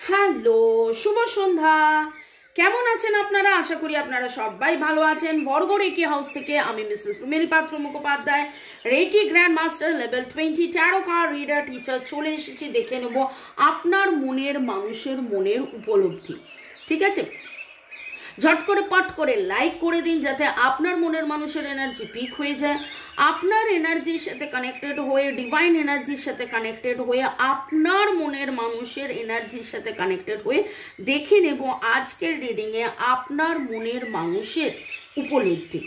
Hello, শুভ সন্ধ্যা। কেমন আছেন আপনারা? আশা করি আপনারা সবাই ভালো আছেন। বরগড় একি হাউস থেকে আমি Mrs Rumeli Patra Mukhopadhyay, reiki grand master level 20 tarot card reader teacher চলে এসেছি। দেখে নেব আপনার মনের মানুষের মনের উপলব্ধি। ঠিক আছে, ঝট করে পট করে লাইক করে দিন যাতে আপনার মনের মানুষের এনার্জি পিক হয়ে যায়, আপনার এনার্জির সাথে কানেক্টেড হয়ে, ডিভাইন এনার্জির সাথে কানেক্টেড হয়ে, আপনার মনের মানুষের এনার্জির সাথে কানেক্টেড হয়ে দেখে নেব আজকের রিডিংয়ে আপনার মনের মানুষের উপলব্ধি।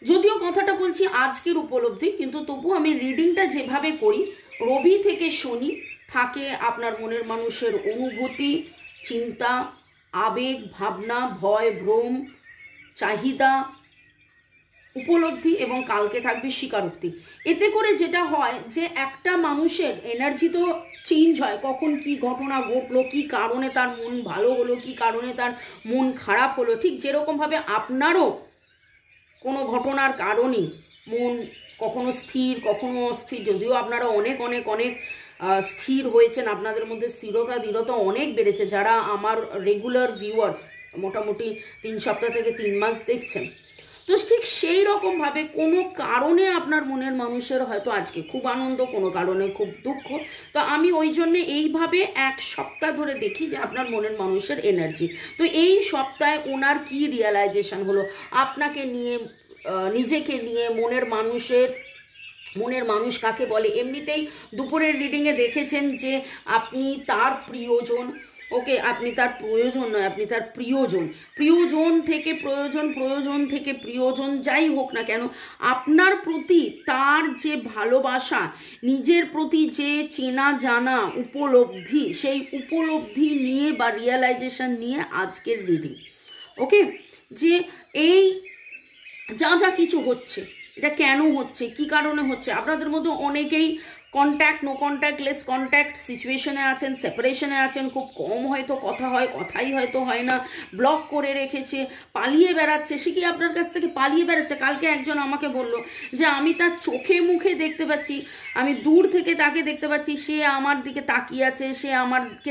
যদিও কথাটা বলছি আজকের উপলব্ধি, কিন্তু তবু আমি রিডিংটা যেভাবে করি, রবি থেকে শনি থাকে আপনার মনের মানুষের অনুভূতি, চিন্তা, আবেগ, ভাবনা, ভয়, ভ্রম, চাহিদা, উপলব্ধি, এবং কালকে থাকবে স্বীকারোক্তি। এতে করে যেটা হয় যে একটা মানুষের এনার্জি তো চেঞ্জ হয়, কখন কি ঘটনা ঘটলো, কি কারণে তার মন ভালো হলো, কি কারণে তার মন খারাপ হলো, ঠিক যেরকমভাবে আপনারও কোনো ঘটনার কারণে মন কখনো স্থির কখনো অস্থির। যদিও আপনারা অনেক অনেক অনেক স্থির হয়েছেন, আপনাদের মধ্যে স্থিরতা দৃঢ়তা অনেক বেড়েছে যারা আমার রেগুলার ভিউয়ার্স, মোটামুটি 3 সপ্তাহ থেকে 3 মাস দেখছেন। তো ঠিক সেই রকমভাবে কোনো কারণে আপনার মনের মানুষের হয়তো আজকে খুব আনন্দ, কোনো কারণে খুব দুঃখ। তো আমি ওই জন্যে এইভাবে 1 সপ্তাহ ধরে দেখি যে আপনার মনের মানুষের এনার্জি। তো এই সপ্তাহে ওনার কি রিয়েলাইজেশন হলো আপনাকে নিয়ে, নিজেকে নিয়ে, মনের মানুষ কাকে বলে। এমনিতেই দুপুরের রিডিংয়ে দেখেছেন যে আপনি তার প্রিয়জন, ওকে, আপনি তার প্রয়োজন নয়, আপনি তার প্রিয়জন। প্রিয়জন থেকে প্রয়োজন, প্রয়োজন থেকে প্রিয়জন, যাই হোক না কেন, আপনার প্রতি তার যে ভালোবাসা, নিজের প্রতি যে চেনা জানা উপলব্ধি, সেই উপলব্ধি নিয়ে বা রিয়েলাইজেশন নিয়ে আজকের রিডিং। ওকে, যে এই যা যা কিছু হচ্ছে, এটা কেন হচ্ছে, কি কারণে হচ্ছে। আপনাদের মধ্যে অনেকেই contact, no contact, less contact সিচুয়েশনে আছেন, সেপারেশনে আছেন, খুব কম হয়তো কথা হয়, কথাই হয়তো হয় না, ব্লক করে রেখেছে, পালিয়ে বেড়াচ্ছে। সে কি আপনার কাছ থেকে পালিয়ে বেড়াচ্ছে? কালকে একজন আমাকে বলল যে আমি তার চোখে মুখে দেখতে পাচ্ছি, আমি দূর থেকে তাকে দেখতে পাচ্ছি, সে আমার দিকে তাকিয়ে আছে, সে আমাকে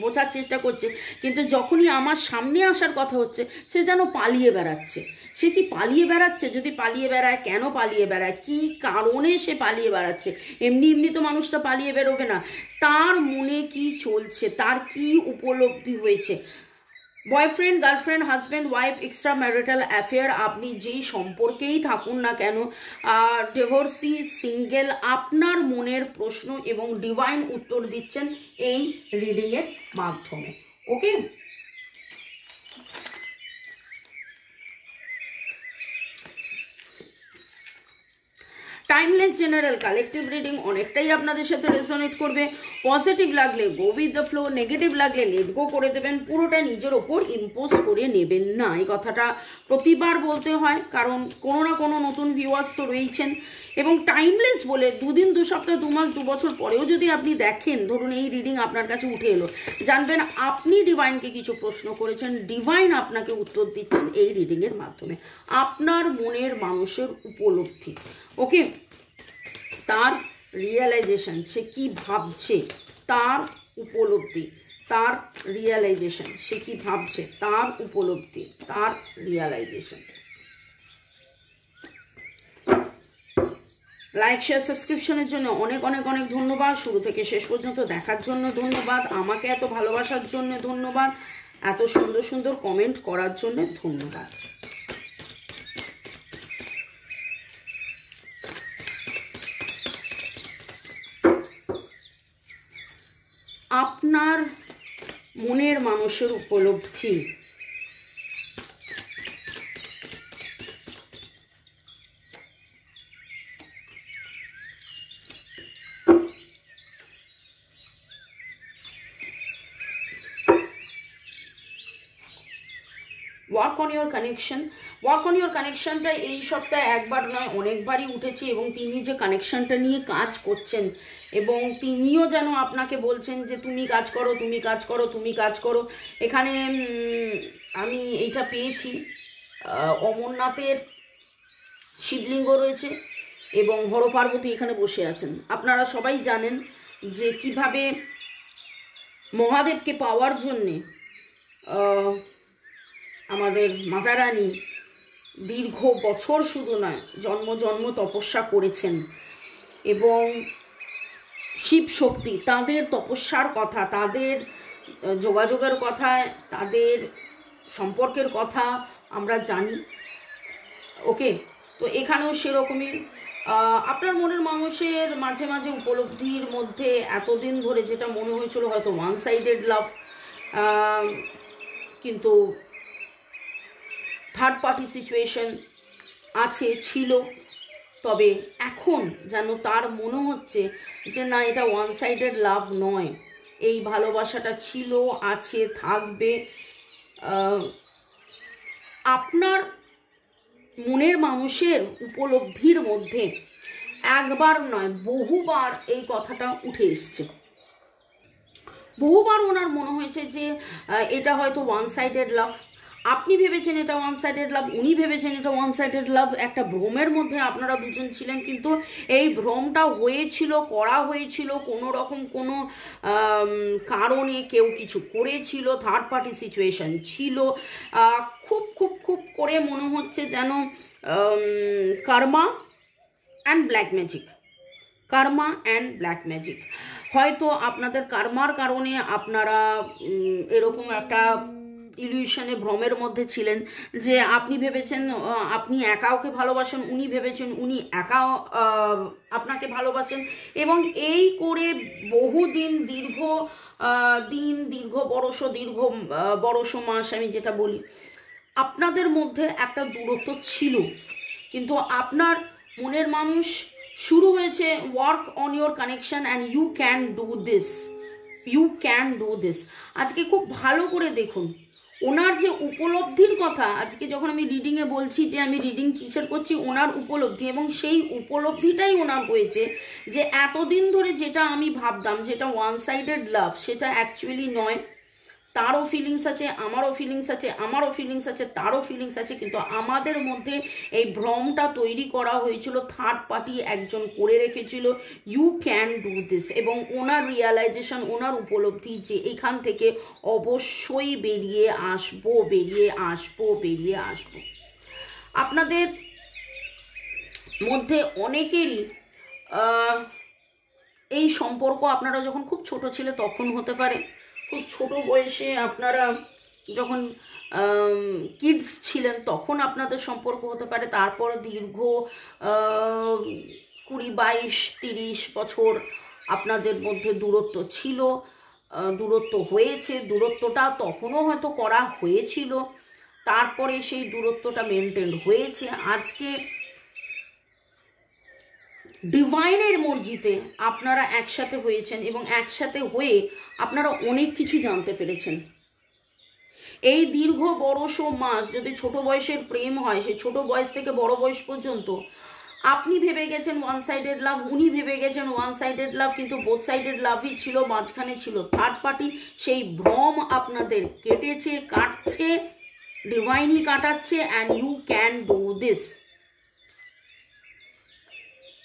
বোঝার চেষ্টা করছে, কিন্তু যখনই আমার সামনে আসার কথা হচ্ছে সে যেন পালিয়ে বেড়াচ্ছে। সে কি পালিয়ে বেড়াচ্ছে? যদি পালিয়ে বেড়ায়, কেন পালিয়ে বেড়ায়, কি কারণে সে পালিয়ে বেড়াচ্ছে? এমনি এমনি তো মানুষটা পালিয়ে বেরোবে না। তার মনে কি চলছে, তার কি উপলব্ধি হয়েছে। Boyfriend, girlfriend, husband, wife, extra marital affair, আপনি যেই সম্পর্কেই থাকুন না কেন, ডিভোর্সি, সিঙ্গেল, আপনার মনের প্রশ্ন এবং ডিভাইন উত্তর দিচ্ছেন এই রিডিংয়ের মাধ্যমে। ওকে, টাইমলেস জেনারেল কালেকটিভ রিডিং অনেকটাই আপনাদের সাথে রেজোনেট করবে। পজিটিভ লাগলে go with the flow, negative লাগলে লেট গো করে দেবেন। পুরোটা নিজের ওপর ইম্পোজ করে নেবেন না। এই কথাটা প্রতিবার বলতে হয়, কারণ কোনো না কোনো নতুন ভিউয়ার্স তো রয়েছেন। এবং টাইমলেস বলে 2 দিন, 2 সপ্তাহ, 2 মাস, 2 বছর পরেও যদি আপনি দেখেন, ধরুন এই রিডিং আপনার কাছে উঠে এলো, জানবেন আপনি ডিভাইনকে কিছু প্রশ্ন করেছেন, ডিভাইন আপনাকে উত্তর দিচ্ছেন এই রিডিংয়ের মাধ্যমে। আপনার মনের মানুষের উপলব্ধি, ওকে, তার রিয়েলাইজেশন, সে কি ভাবছে, তার উপলব্ধি, তার রিয়েলাইজেশন, সে কি ভাবছে, তার উপলব্ধি, তার রিয়েলাইজেশন। লাইক, শেয়ার, সাবস্ক্রিপশনের জন্য অনেক অনেক অনেক ধন্যবাদ। শুরু থেকে শেষ পর্যন্ত দেখার জন্য ধন্যবাদ। আমাকে এত ভালোবাসার জন্য ধন্যবাদ। এত সুন্দর সুন্দর কমেন্ট করার জন্য ধন্যবাদ। আপনার মনের মানুষের উপলব্ধি, work on your connection. Work on your কানেকশনটা এই সপ্তাহে একবার নয় অনেকবারই উঠেছে, এবং তিনি যে কানেকশনটা নিয়ে কাজ করছেন, এবং তিনিও যেন আপনাকে বলছেন যে তুমি কাজ করো, তুমি কাজ করো, তুমি কাজ করো। এখানে আমি এইটা পেয়েছি, অমরনাথের শিবলিঙ্গ রয়েছে এবং হর পার্বতী এখানে বসে আছেন। আপনারা সবাই জানেন যে কিভাবে মহাদেবকে পাওয়ার জন্যে আমাদের মাতা রানী দীর্ঘ বছর শুধু নয় জন্ম জন্ম তপস্যা করেছেন, এবং শিব শক্তি তাদের তপস্যার কথা, তাদের যোগাযোগের কথা, তাদের সম্পর্কের কথা আমরা জানি। ওকে, তো এখানেও সেরকমই আপনার মনের মানুষের মাঝে মাঝে উপলব্ধির মধ্যে এতদিন ধরে যেটা মনে হয়েছিল হয়তো ওয়ান সাইডেড লাভ, কিন্তু থার্ড পার্টি সিচুয়েশন আছে, ছিল, তবে এখন যেন তার মনে হচ্ছে যে না, এটা ওয়ান সাইডেড লাভ নয়, এই ভালোবাসাটা ছিল, আছে, থাকবে। আপনার মনের মানুষের উপলব্ধির মধ্যে একবার নয় বহুবার এই কথাটা উঠে এসছে। বহুবার ওনার মনে হয়েছে যে এটা হয়তো ওয়ান সাইডেড লাভ। আপনি ভেবেছেন এটা ওয়ান সাইডেড লাভ, উনি ভেবেছেন এটা ওয়ান সাইডেড লাভ। একটা ভ্রমের মধ্যে আপনারা দুজন ছিলেন, কিন্তু এই ভ্রমটা হয়েছিল, করা হয়েছিল কোনো রকম কোনো কারণে, কেউ কিছু করেছিল, থার্ড পার্টি সিচুয়েশন ছিল। খুব খুব খুব করে মনে হচ্ছে যেন karma and black magic, karma and black magic. হয়তো আপনাদের কার্মার কারণে আপনারা এরকম একটা ইলিউশনে, ভ্রমের মধ্যে ছিলেন যে আপনি ভেবেছেন আপনি একা ওকে ভালোবাসেন, উনি ভেবেছেন উনি একা আপনাকে ভালোবাসেন, এবং এই করে বহুদিন, দীর্ঘ দিন, দীর্ঘ বরশ মাস, আমি যেটা বলি, আপনাদের মধ্যে একটা দূরত্ব ছিল। কিন্তু আপনার মনের মানুষ শুরু হয়েছে work on your connection and you can do this, you can do this. আজকে খুব ভালো করে দেখুন ওনার যে উপলব্ধির কথা। আজকে যখন আমি রিডিংয়ে বলছি যে আমি রিডিং কিসের করছি, ওনার উপলব্ধি, এবং সেই উপলব্ধিটাই ওনার হয়েছে যে এতদিন ধরে যেটা আমি ভাবতাম যেটা ওয়ান সাইডেড লাভ, সেটা অ্যাকচুয়ালি নয়। তারও ফিলিংস আছে, আমারও ফিলিংস আছে, আমারও ফিলিংস আছে, তারও ফিলিংস আছে, কিন্তু আমাদের মধ্যে এই ভ্রমটা তৈরি করা হয়েছিল, থার্ড পার্টি একজন করে রেখেছিল ইউ ক্যান ডু দিস। এবং ওনার রিয়ালাইজেশন, ওনার উপলব্ধি যে এখান থেকে অবশ্যই বেরিয়ে আসবো, বেরিয়ে আসবো, বেরিয়ে আসবো। আপনাদের মধ্যে অনেকেরই এই সম্পর্ক আপনারা যখন খুব ছোট ছিল তখন হতে পারে, খুব ছোট বয়সে আপনারা যখন কিডস ছিলেন তখন আপনাদের সম্পর্ক হতে পারে, তারপর দীর্ঘ 20, 22, 30 বছর আপনাদের মধ্যে দূরত্ব ছিল, দূরত্ব হয়েছে, দূরত্বটা তখনও হয়তো করা হয়েছিল, তারপরে সেই দূরত্বটা মেনটেন হয়েছে। আজকে ডিভাইনের মর্জিতে আপনারা একসাথে হয়েছেন, এবং একসাথে হয়ে আপনারা অনেক কিছু জানতে পেরেছেন। এই দীর্ঘ বড়শো মাস যদি ছোট বয়সের প্রেম হয়, সেই ছোট বয়স থেকে বড় বয়স পর্যন্ত আপনি ভেবে গেছেন ওয়ান সাইডেড লাভ, উনি ভেবে গেছেন ওয়ান সাইডেড লাভ, কিন্তু বোথ সাইডেড লাভই ছিল, মাঝখানে ছিল থার্ড পার্টি। সেই ভ্রম আপনাদের কেটেছে, কাটছে, ডিভাইনই কাটাচ্ছে, and you can do this.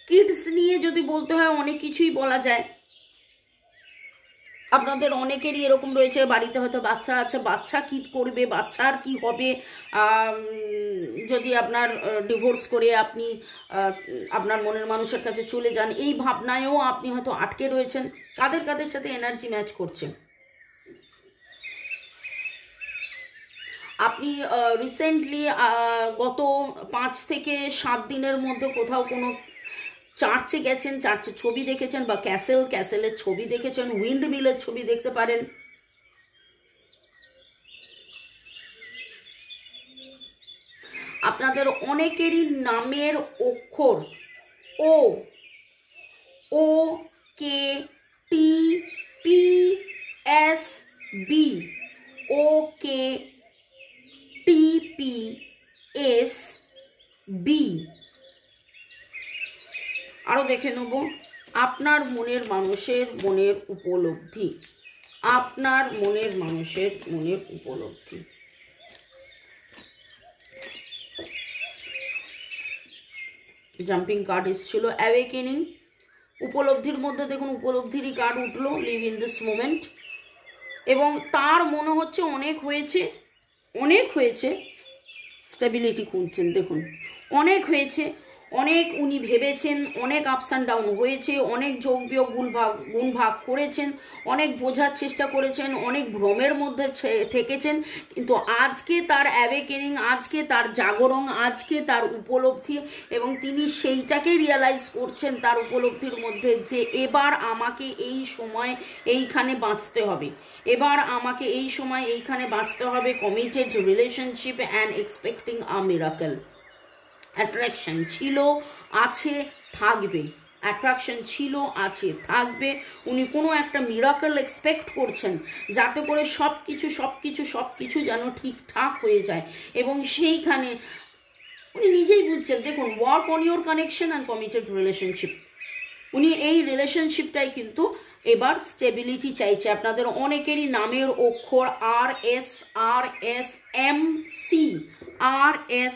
Kids নিয়ে যদি বলতে হয় অনেক কিছুই বলা যায়। আপনাদের অনেকেরই এরকম রয়েছে, বাড়িতে হয়তো বাচ্চা আছে, বাচ্চা কি করবে, বাচ্চার কি হবে, যদি আপনার ডিভোর্স করে আপনি আপনার মনের মানুষের কাছে চলে যান, এই ভাবনায়ও আপনি হয়তো আটকে রয়েছেন। কাদের কাদের সাথে এনার্জি ম্যাচ করছে? আপনি রিসেন্টলি গত 5 থেকে 7 দিনের মধ্যে কোথাও কোনো চার্চে গেছেন, চার্চের ছবি দেখেছেন, বা ক্যাসেলের ছবি দেখেছেন, উইন্ড মিলের ছবি দেখতে পারেন। আপনাদের অনেকেরই নামের অক্ষর ও, ও কে টি পি এস বি, ও কে টি পি এস বি। আরও দেখে নেব আপনার মনের মানুষের মনের উপলব্ধি, আপনার মনের মানুষের মনের উপলব্ধি। জাম্পিং কার্ড এসেছিল অ্যাওয়েকেনিং। উপলব্ধির মধ্যে দেখুন উপলব্ধিরই কার্ড উঠলো, লিভ ইন দিস মোমেন্ট। এবং তার মনে হচ্ছে অনেক হয়েছে, স্টেবিলিটি খুঁজছেন, দেখুন অনেক হয়েছে, অনেক উনি ভেবেছেন, অনেক আপস অ্যান্ড ডাউন হয়েছে, অনেক যোগ বিয়োগ গুণ ভাগ করেছেন, অনেক বোঝার চেষ্টা করেছেন, অনেক ভ্রমের মধ্যে থেকেছেন, কিন্তু আজকে তার অ্যাওয়েকেনিং, আজকে তার জাগরণ, আজকে তার উপলব্ধি, এবং তিনি সেইটাকে রিয়ালাইজ করছেন তার উপলব্ধির মধ্যে যে এবার আমাকে এই সময় এইখানে বাঁচতে হবে, এবার আমাকে এই সময় এইখানে বাঁচতে হবে। Committed relationship and expecting a miracle. Attraction ছিল, আছে, থাকবে, অ্যাট্রাকশন ছিল, আছে, থাকবে। উনি কোনো একটা মিরাকল এক্সপেক্ট করছেন যাতে করে সব কিছু যেন ঠিকঠাক হয়ে যায়, এবং সেইখানে উনি নিজেই বুঝছেন। দেখুন, work on your connection and committed relationship, উনি এই রিলেশনশিপটাই কিন্তু এবার স্টেবিলিটি চাইছে। আপনাদের অনেকেরই নামের অক্ষর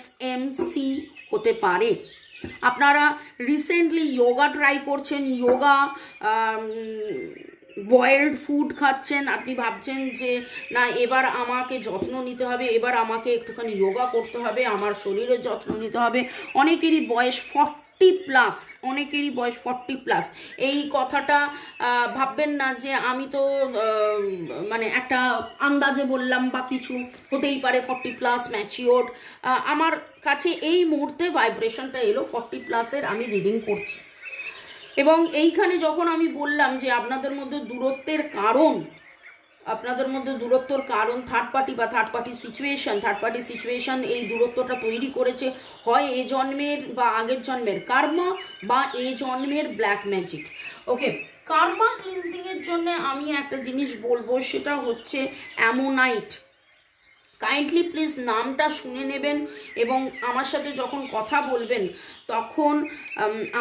RSMC হতে পারে। আপনারা রিসেন্টলি যোগা ট্রাই করছেন, যোগা বয়েলড ফুড খাচ্ছেন, আপনি ভাবছেন যে না এবার আমাকে যত্ন নিতে হবে, এবার আমাকে একটুখানি যোগা করতে হবে, আমার শরীরের যত্ন নিতে হবে। অনেকেরই বয়স 40+, অনেকেরই বয়স 40+। এই কথাটা ভাববেন না যে আমি তো মানে একটা আন্দাজে বললাম বা কিছু, হতেই পারে 40+ ম্যাচিওর। আমার কাছে এই মুহূর্তে ভাইব্রেশনটা এলো 40+-এর, আমি রিডিং করছি। এবং এইখানে যখন আমি বললাম যে আপনাদের মধ্যে দূরত্বের কারণ থার্ড পার্টি সিচুয়েশন এই দূরত্বটা তৈরি করেছে, হয় এ জন্মের বা আগের জন্মের কার্মা বা এ জন্মের ব্ল্যাক ম্যাজিক। ওকে, কার্মা ক্লিনজিংয়ের জন্য আমি একটা জিনিস বলবো, সেটা হচ্ছে অ্যামোনাইট। কাইন্ডলি প্লিজ নামটা শুনে নেবেন, এবং আমার সাথে যখন কথা বলবেন তখন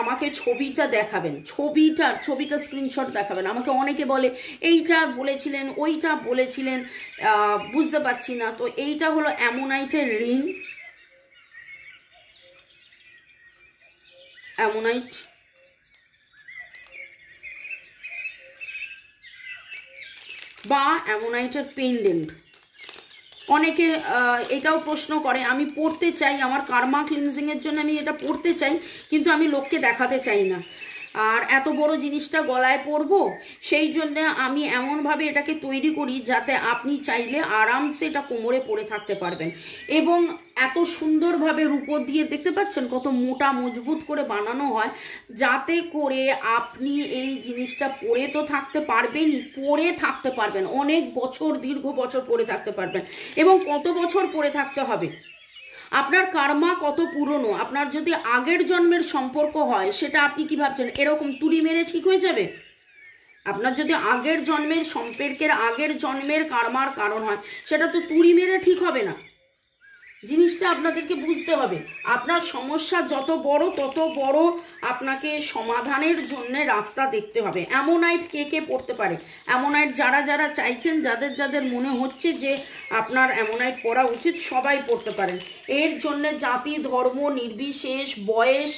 আমাকে ছবিটা দেখাবেন, ছবিটা স্ক্রিনশট দেখাবেন। আমাকে অনেকে বলে এইটা বলেছিলেন, ওইটা বলেছিলেন, বুঝতে পারছি না। তো এইটা হলো অ্যামোনাইটের রিং, অ্যামোনাইট বা অ্যামোনাইটের পেন্ডেন্ট। অনেকে এটাও প্রশ্ন করে, আমি পড়তে চাই, আমার কার্মা ক্লিনজিংয়ের জন্য আমি এটা পড়তে চাই, কিন্তু আমি লোককে দেখাতে চাই না, আর এত বড় জিনিসটা গলায় পরবো, সেই জন্য আমি এমনভাবে এটাকে তৈরি করি যাতে আপনি চাইলে আরামসে এটা কোমরে পরে থাকতে পারবেন। এবং এত সুন্দরভাবে রূপোর দিয়ে, দেখতে পাচ্ছেন কত মোটা মজবুত করে বানানো হয়, যাতে করে আপনি এই জিনিসটা পরে তো থাকতে পারবেনই, পরে থাকতে পারবেন অনেক বছর, দীর্ঘ বছর পরে থাকতে পারবেন। এবং কত বছর পরে থাকতে হবে, আপনার কার্মা কত পুরনো, আপনার যদি আগের জন্মের সম্পর্ক হয় সেটা আপনি কি ভাবছেন এরকম তুড়ি মেরে ঠিক হয়ে যাবে? আপনার যদি আগের জন্মের সম্পর্কের আগের জন্মের কার্মার কারণ হয়, সেটা তো তুড়ি মেরে ঠিক হবে না। জিনিসটা আপনাদেরকে বুঝতে হবে। আপনার সমস্যা যত বড় তত বড় আপনাকে সমাধানের জন্য রাস্তা দেখতে হবে। অ্যামোনাইট কে পড়তে পারে? অ্যামোনাইট যারা চাইছেন, যাদের মনে হচ্ছে যে আপনার অ্যামোনাইট পড়া উচিত, সবাই পড়তে পারেন। এর জন্য জাতি ধর্ম নির্বিশেষ, বয়স,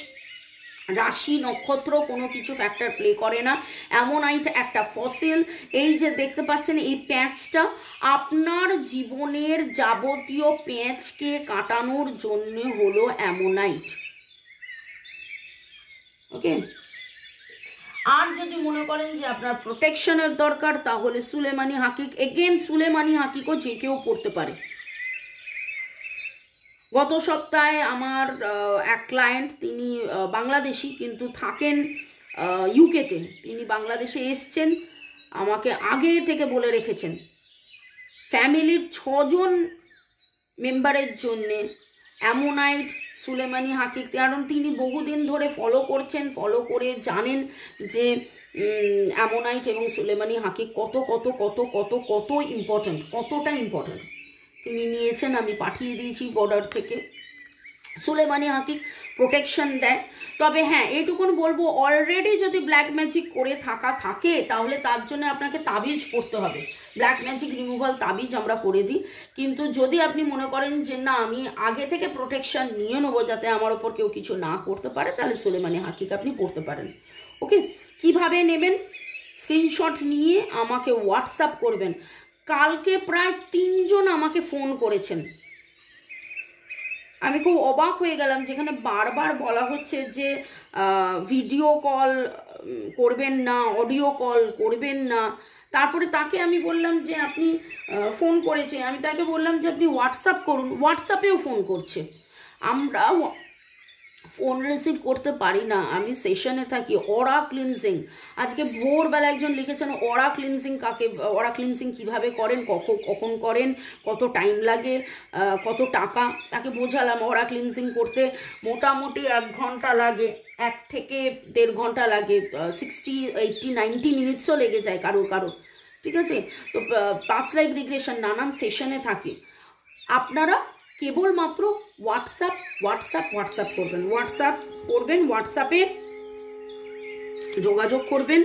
রাশি, নক্ষত্র কোনো কিছু ফ্যাক্টর প্লে করে না। অ্যামোনাইট একটা ফসিল। এই যে দেখতে পাচ্ছেন এই প্যাঁচটা, আপনার জীবনের যাবতীয় প্যাঁচকে কাটানোর জন্য হলো অ্যামোনাইট। ওকে, আর যদি মনে করেন যে আপনার প্রোটেকশনের দরকার, তাহলে সুলেমানি হাকিক। এগেন সুলেমানি হাকিকও যে কেউ পড়তে পারে। গত সপ্তাহে আমার এক ক্লায়েন্ট, তিনি বাংলাদেশি কিন্তু থাকেন ইউকেতে, তিনি বাংলাদেশে এসছেন, আমাকে আগে থেকে বলে রেখেছেন ফ্যামিলির 6 জন মেম্বারের জন্যে অ্যামোনাইট সুলেমানি হাকিক, কারণ তিনি বহুদিন ধরে ফলো করছেন, ফলো করে জানেন যে অ্যামোনাইট এবং সুলেমানি হাকিক কত কত কত কত কত ইম্পর্ট্যান্ট, কতটা ইম্পর্ট্যান্ট। তিনি নিয়েছেন, আমি পাঠিয়ে দিয়েছি বর্ডার থেকে। সুলেমানি হাকিক প্রোটেকশন দেয়। তবে হ্যাঁ, এইটুকুন বলবো, অলরেডি যদি ব্ল্যাক ম্যাজিক করে থাকে তাহলে তার জন্য আপনাকে তাবিজ পড়তে হবে। ব্ল্যাক ম্যাজিক রিমুভাল তাবিজ আমরা করে দিই। কিন্তু যদি আপনি মনে করেন যে না, আমি আগে থেকে প্রোটেকশন নিয়ে নেবো যাতে আমার ওপর কেউ কিছু না করতে পারে, তাহলে সুলেমানি হাকিক আপনি পড়তে পারেন। ওকে, কিভাবে নেবেন? স্ক্রিনশট নিয়ে আমাকে হোয়াটসঅ্যাপ করবেন। কালকে প্রায় 3 জন আমাকে ফোন করেছেন। আমি খুব অবাক হয়ে গেলাম, যেখানে বারবার বলা হচ্ছে যে ভিডিও কল করবেন না, অডিও কল করবেন না। তারপরে তাকে আমি বললাম যে আপনি ফোন করেছে, আমি তাকে বললাম যে আপনি হোয়াটসঅ্যাপ করুন, হোয়াটসঅ্যাপেও ফোন করছে। আমরা ফোন রিসিভ করতে পারি না, আমি সেশনে থাকি। অরা ক্লিনজিং, আজকে ভোরবেলা একজন লিখেছেন অরা ক্লিনজিং কাকে, অরা ক্লিনজিং কীভাবে করেন, কখন করেন, কত টাইম লাগে, কত টাকা। তাকে বোঝালাম অরা ক্লিনজিং করতে মোটামুটি 1 ঘন্টা লাগে, 1 থেকে 1.5 ঘন্টা লাগে, 60, 80, 90 মিনিটসও লেগে যায় কারো। ঠিক আছে? তো পাস্ট লাইফ রিগ্রেশন নানান সেশনে থাকে। আপনারা কেবলমাত্র হোয়াটসঅ্যাপ করবেন, হোয়াটসঅ্যাপে যোগাযোগ করবেন।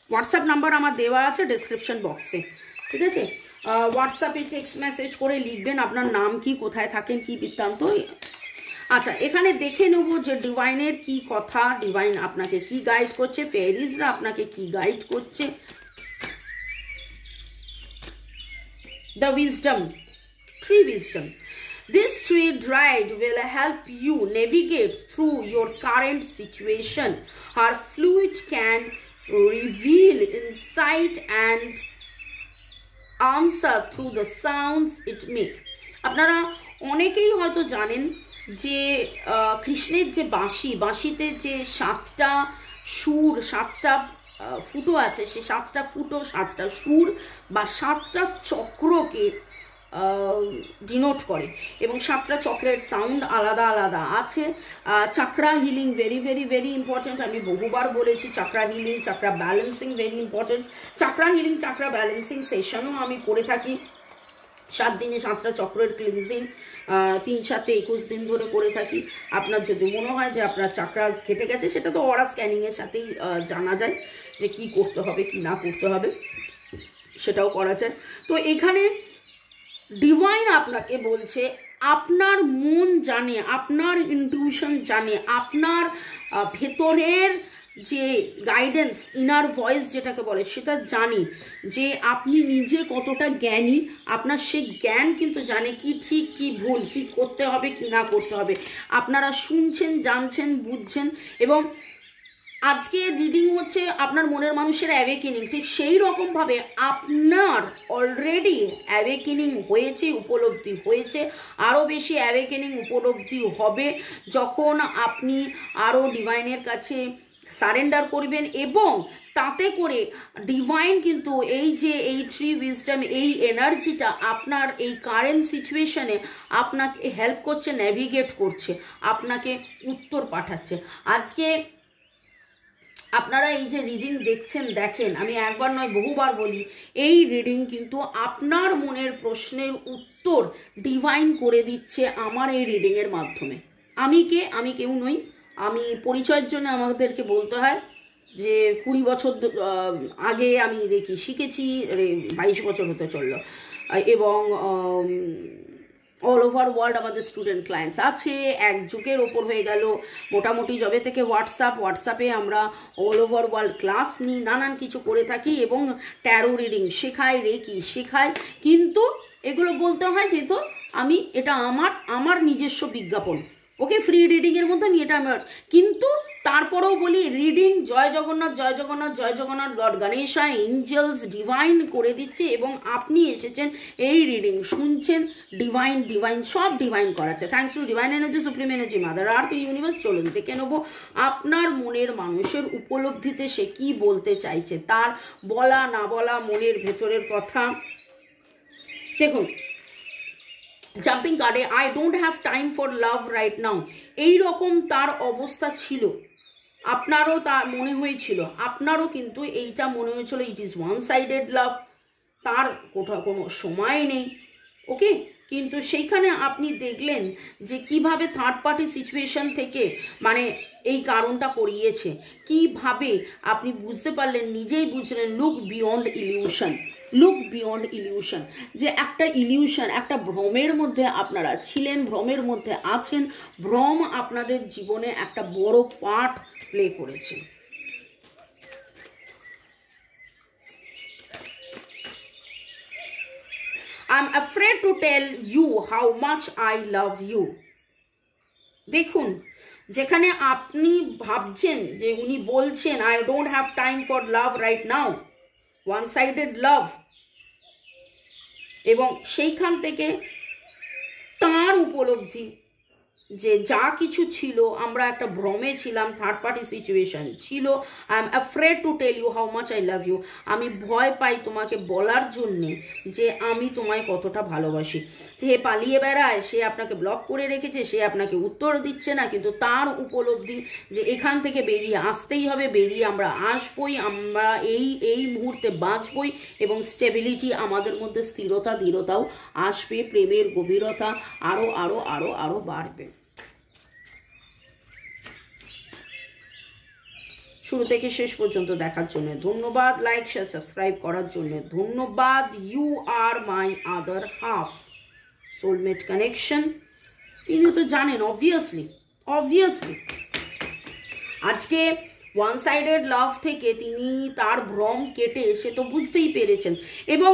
হোয়াটসঅ্যাপ নাম্বার আমার দেওয়া আছে ডেসক্রিপশন বক্সে, ঠিক আছে? হোয়াটসঅ্যাপে টেক্সট মেসেজ করে লিখবেন আপনার নাম কি, কোথায় থাকেন, কি বৃত্তান্ত। আচ্ছা, এখানে দেখে নেব যে ডিভাইনের কি কথা, ডিভাইন আপনাকে কি গাইড করছে, ফেয়ারিজরা আপনাকে কি গাইড করছে। The wisdom, tree wisdom. This tree guide will help you navigate through your current situation. Her fluid can reveal insight and answer through the sounds it make. আপনারা অনেকেই হয়তো জানেন যে কৃষ্ণের যে বাঁশিতে যে 7টা সুর, 7টা ফুটো আছে, সে 7টা ফুটো, 7টা সুর বা 7টা চক্রকে ডিনোট করে, এবং 7টা চক্রের সাউন্ড আলাদা আলাদা আছে। Chakra healing very very very important, আমি বহুবার বলেছি। Chakra healing, chakra balancing very important. Chakra healing, chakra balancing সেশনও আমি করে থাকি। 7 দিনে 7টা চক্রের ক্লিনজিং 3-7 21 দিন ধরে করে থাকি। আপনার যদি মনে হয় যে আপনার চাকরাস কেটে গেছে, সেটা তো অরা স্ক্যানিংয়ের সাথেই জানা যায় যে কি করতে হবে কি না করতে হবে, সেটাও করা যায়। তো এখানে ডিভাইন আপনাকে বলছে, আপনার মন জানে, আপনার ইনটিউশন জানে, আপনার ভেতরের যে গাইডেন্স, ইনার ভয়েস যেটাকে বলে, সেটা জানি যে আপনি নিজে কতটা জ্ঞানী। আপনার সেই জ্ঞান কিন্তু জানে কি ঠিক কি ভুল, কি করতে হবে কি না করতে হবে। আপনারা শুনছেন, জানছেন, বুঝছেন। এবং আজকে রিডিং হচ্ছে আপনার মনের মানুষের অ্যাওয়েকেনিং। ঠিক সেই রকমভাবে আপনার অলরেডি অ্যাওয়েকেনিং হয়েছে, উপলব্ধি হয়েছে। আরও বেশি অ্যাওয়েকেনিং উপলব্ধি হবে যখন আপনি আরও ডিভাইনের কাছে সারেন্ডার করবেন, এবং তাতে করে ডিভাইন কিন্তু এই যে এই ট্রি উইজডম, এই এনার্জিটা আপনার এই কারেন্ট সিচুয়েশনে আপনাকে হেল্প করছে, নেভিগেট করছে, আপনাকে উত্তর পাঠাচ্ছে। আজকে আপনারা এই যে রিডিং দেখেন, আমি একবার নয় বহুবার বলি, এই রিডিং কিন্তু আপনার মনের প্রশ্নের উত্তর ডিভাইন করে দিচ্ছে আমার এই রিডিংয়ের মাধ্যমে। আমি কেউ নই। আমি পরিচয়ের জন্য আমাদেরকে বলতে হয় যে 20 বছর আগে আমি রেকি শিখেছি, 22 বছর হতে চললো, এবং অল ওভার ওয়ার্ল্ড আমাদের স্টুডেন্ট ক্লায়েন্টস আছে। 1 যুগের ওপর হয়ে গেল মোটামুটি, যবে থেকে হোয়াটসঅ্যাপে আমরা অল ওভার ওয়ার্ল্ড ক্লাস নিই, নানান কিছু করে থাকি, এবং ট্যারো রিডিং শেখাই, রেকি শেখাই। কিন্তু এগুলো বলতে হয় যেহেতু আমি এটা আমার নিজস্ব বিজ্ঞাপন, ওকে, ফ্রি রিডিংয়ের মধ্যে আমি এটা আমার, কিন্তু তারপরেও বলি রিডিং জয় জগন্নাথ জয় জগন্নাথ জয় Jagannath, God Ganesha, angels, divine করে দিচ্ছে, এবং আপনি এসেছেন এই রিডিং শুনছেন। ডিভাইন সব ডিভাইন করাচ্ছে। Thanks to divine energy, supreme energy, mother earth, universe. চলুন দেখে নেবো আপনার মনের মানুষের উপলব্ধিতে সে কি বলতে চাইছে, তার বলা না বলা মনের ভেতরের কথা। দেখুন, জাম্পিং কার্ডে I don't have time for love right নাও, এইরকম তার অবস্থা ছিল। আপনারও তার মনে হয়েছিল, আপনারও কিন্তু এইটা মনে হয়েছিল ইট ইজ ওয়ান সাইডেড লাভ, তার কোনো সময় নেই, ওকে। কিন্তু সেইখানে আপনি দেখলেন যে কিভাবে থার্ড পার্টি সিচুয়েশন থেকে মানে এই কারণটা করিয়েছে, কিভাবে আপনি বুঝতে পারলেন, নিজেই বুঝলেন। লুক বিয়ন্ড ইলিউশন, যে একটা ইলিউশন, একটা ভ্রমের মধ্যে আপনারা ছিলেন, ভ্রমের মধ্যে আছেন। ভ্রম আপনাদের জীবনে একটা বড় পার্ট প্লে করেছে। I am afraid to tell you how much I love you. দেখুন, যেখানে আপনি ভাবছেন যে উনি বলছেন I don't have time for love right now, one sided love, এবং সেইখান থেকে তার উপলব্ধি যে যা কিছু ছিল, আমরা একটা ভ্রমে ছিলাম, থার্ড পার্টি সিচুয়েশন ছিল। I am afraid to tell you how much I love you. আমি ভয় পাই তোমাকে বলার জন্যে যে আমি তোমায় কতটা ভালোবাসি। সে পালিয়ে বেড়ায়, সে আপনাকে ব্লক করে রেখেছে, সে আপনাকে উত্তর দিচ্ছে না, কিন্তু তার উপলব্ধি যে এখান থেকে বেরিয়ে আসতেই হবে, বেরিয়ে আমরা আসবই, আমরা এই মুহূর্তে বাঁচবই, এবং স্টেবিলিটি, আমাদের মধ্যে স্থিরতা দৃঢ়তাও আসবে, প্রেমের গভীরতা আরও আরও আরও আরও বাড়বে। শুরু থেকে শেষ পর্যন্ত দেখার জন্য ধন্যবাদ, লাইক শেয়ার সাবস্ক্রাইব করার জন্য ধন্যবাদ। You are my other half, soulmate connection, তিনি তো জানেন অবভিয়াসলি। আজকে ওয়ান সাইডেড লাভ থেকে তিনি তার ভ্রম কেটে সে তো বুঝতেই পেরেছেন। এবং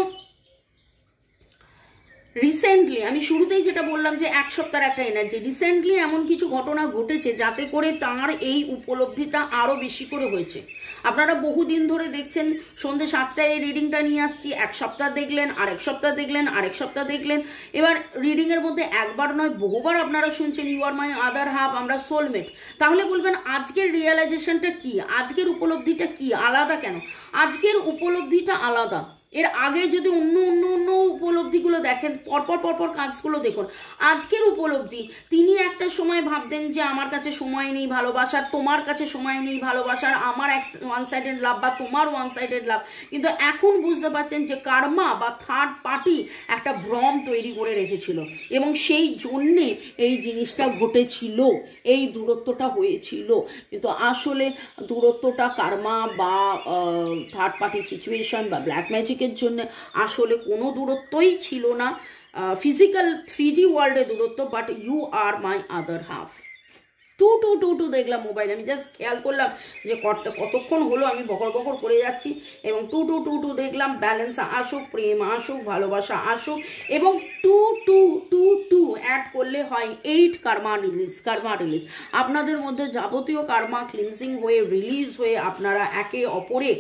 রিসেন্টলি আমি শুরুতেই যেটা বললাম যে এক সপ্তাহের একটা এনার্জি, রিসেন্টলি এমন কিছু ঘটনা ঘটেছে যাতে করে তার এই উপলব্ধিটা আরও বেশি করে হয়েছে। আপনারা বহুদিন ধরে দেখছেন সন্ধ্যে 7টায় এই রিডিংটা নিয়ে আসছি, এক সপ্তাহ দেখলেন, আরেক সপ্তাহ দেখলেন, আরেক সপ্তাহ দেখলেন, এবার রিডিংয়ের মধ্যে একবার নয় বহুবার আপনারা শুনছেন you are my other half, আমরা সোলমেট। তাহলে বলবেন আজকের রিয়েলাইজেশনটা কি, আজকের উপলব্ধিটা কি, আলাদা কেন? আজকের উপলব্ধিটা আলাদা। এর আগে যদি অন্য অন্য অন্য উপলব্ধিগুলো দেখেন, পরপর কাজগুলো দেখুন। আজকের উপলব্ধি, তিনি একটা সময় ভাবতেন যে আমার কাছে সময় নেই ভালোবাসার, তোমার কাছে সময় নেই ভালোবাসার, আমার ওয়ান সাইডেড লাভ বা তোমার ওয়ান সাইডেড লাভ, কিন্তু এখন বুঝতে পারছেন যে কার্মা বা থার্ড পার্টি একটা ভ্রম তৈরি করে রেখেছিল, এবং সেই জন্যে এই জিনিসটা ঘটেছিল, এই দূরত্বটা হয়েছিল। কিন্তু আসলে দূরত্বটা কার্মা বা থার্ড পার্টি সিচুয়েশন বা ব্ল্যাক ম্যাজিকের জন্য আসলে কোনো দূরত্বই ছিল না, ফিজিক্যাল 3D ওয়ার্ল্ডে দূরত্ব। But you are my other half. 2 দেখলাম মোবাইল, আমি জাস্ট খেয়াল করলাম যে কতক্ষণ হলো আমি বকর করে যাচ্ছি, এবং 2 দেখলাম। ব্যালেন্স আসুক, প্রেম আসুক, ভালোবাসা আসুক, এবং 2 অ্যাড করলে হয় 8 কার্মা রিলিজ। আপনাদের মধ্যে যাবতীয় কার্মা ক্লিনজিং হয়ে রিলিজ হয়ে আপনারা একে অপরে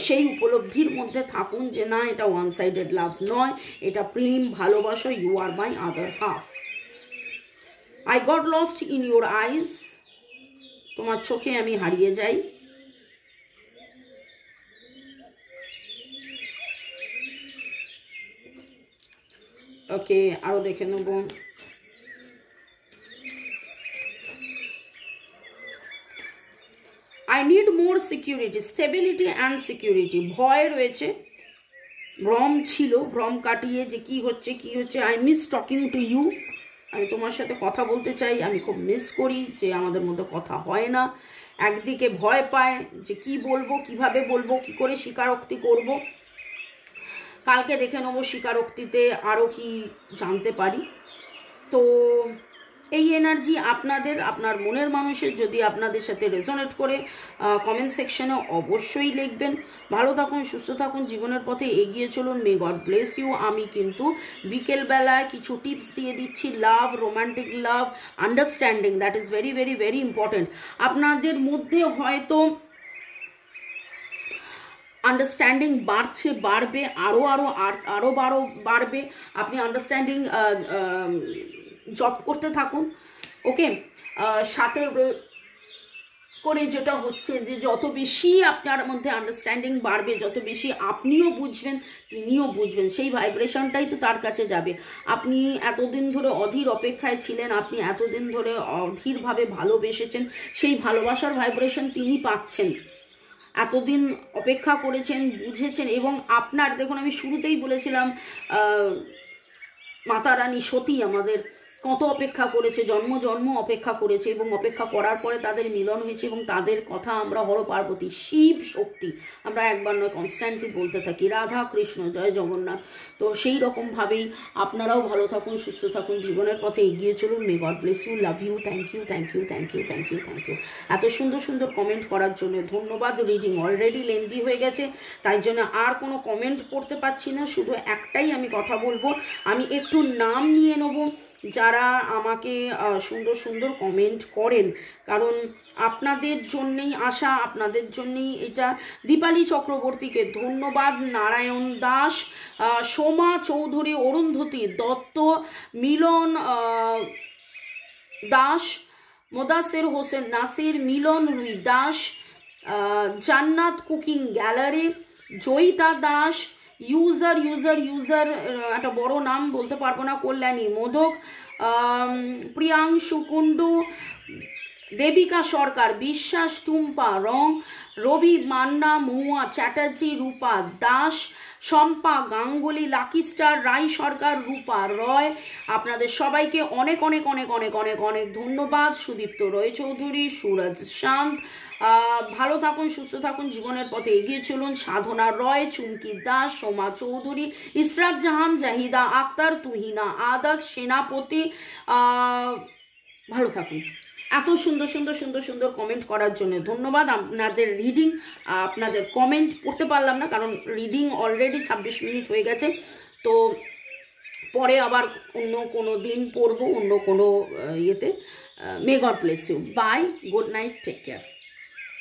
সেই উপলব্ধির মধ্যে থাকুন যে না, এটা ওয়ান সাইডেড লাভ নয়, এটা প্রেম ভালোবাসা, you are my other half. I got lost in your eyes, তোমার চোখে আমি হারিয়ে যাই। ওকে, আরো দেখে নেব। I need more security, stability and security. ভয় রয়েছে, ভ্রম ছিল, ভ্রম কাটিয়ে যে কি হচ্ছে। I miss talking to you, আমি তোমার সাথে কথা বলতে চাই, আমি খুব মিস করি যে আমাদের মধ্যে কথা হয় না। একদিকে ভয় পায় যে কি বলবো, কিভাবে বলবো, কি করে স্বীকারোক্তি করব। কালকে দেখে নেবো স্বীকারোক্তিতে আরও কি জানতে পারি। তো এই এনার্জি আপনার মনের মানুষের যদি আপনাদের সাথে রেজোনেট করে কমেন্ট সেকশনে অবশ্যই লিখবেন। ভালো থাকুন, সুস্থ থাকুন, জীবনের পথে এগিয়ে চলুন। May God bless you. আমি কিন্তু বিকেলবেলায় কিছু টিপস দিয়ে দিচ্ছি, love, romantic love, understanding, that is very very very important. আপনাদের মধ্যে হয়তো আন্ডারস্ট্যান্ডিং বাড়বে, আরও বাড়বে। আপনি আন্ডারস্ট্যান্ডিং জব করতে থাকুন। ওকে, সাথে করে যেটা হচ্ছে যে যত বেশি আপনার মধ্যে আন্ডারস্ট্যান্ডিং বাড়বে, যত বেশি আপনিও বুঝবেন, তিনিও বুঝবেন, সেই ভাইব্রেশনটাই তো তার কাছে যাবে। আপনি এতদিন ধরে অধীর অপেক্ষায় ছিলেন, আপনি এতদিন ধরে অধীরভাবে ভালোবেসেছেন, সেই ভালোবাসার ভাইব্রেশন তিনি পাচ্ছেন। এতদিন অপেক্ষা করেছেন, বুঝেছেন। এবং আপনার দেখুন, আমি শুরুতেই বলেছিলাম মাতা রানী সতী আমাদের কত অপেক্ষা করেছে, জন্ম জন্ম অপেক্ষা করেছে, এবং অপেক্ষা করার পরে তাদের মিলন হয়েছে, এবং তাদের কথা আমরা হর পার্বতী, শিব শক্তি, আমরা একবার নয় কনস্ট্যান্টলি বলতে থাকি, রাধা কৃষ্ণ, জয় জগন্নাথ। তো সেই রকমভাবেই আপনারাও ভালো থাকুন, সুস্থ থাকুন, জীবনের পথে এগিয়ে চলুন। May God bless you, love you, thank you, thank you, thank you, thank you, thank you. এত সুন্দর সুন্দর কমেন্ট করার জন্য ধন্যবাদ। রিডিং অলরেডি লেন্দি হয়ে গেছে, তাই জন্য আর কোনো কমেন্ট পড়তে পারছি না। শুধু একটাই আমি কথা বলবো, আমি একটু নাম নিয়ে নেব যারা আমাকে সুন্দর সুন্দর কমেন্ট করেন, কারণ আপনাদের জন্যেই আশা, আপনাদের জন্যেই এটা। দীপালি চক্রবর্তীকে ধন্যবাদ, নারায়ণ দাস, সোমা চৌধুরী, অরুন্ধতী দত্ত, মিলন দাস, মোদাসের হোসেন নাসির, মিলন রুই দাস, জান্নাত cooking gallery, Joyita Das, user একটা বড় নাম বলতে পারবো না, কল্যাণী মোদক, প্রিয়াংশু কুণ্ডু, দেবিকা সরকার, বিশ্বাস, টুম্পা রং, রবি মান্না, মহুয়া চ্যাটার্জি, রূপা দাস, শম্পা গাঙ্গুলি, লাকি স্টার, রাই সরকার, রূপা রয়, আপনাদের সবাইকে অনেক অনেক অনেক অনেক অনেক অনেক ধন্যবাদ। সুদীপ্ত রয় চৌধুরী, সুরজ শান্ত, ভালো থাকুন, সুস্থ থাকুন, জীবনের পথে এগিয়ে চলুন। সাধনা রয়, চুমকি দাস, সোমা চৌধুরী, ইসরাত জাহান, জাহিদা আক্তার, তুহিনা আদক, সেনাপতি, ভালো থাকুন। এত সুন্দর সুন্দর সুন্দর সুন্দর কমেন্ট করার জন্য ধন্যবাদ। আপনাদের রিডিং, আপনাদের কমেন্ট পড়তে পারলাম না, কারণ রিডিং অলরেডি 26 মিনিট হয়ে গেছে। তো পরে আবার অন্য কোনো দিন পড়বো, অন্য কোনো ইয়েতে। May God bless you, bye, good night, take care.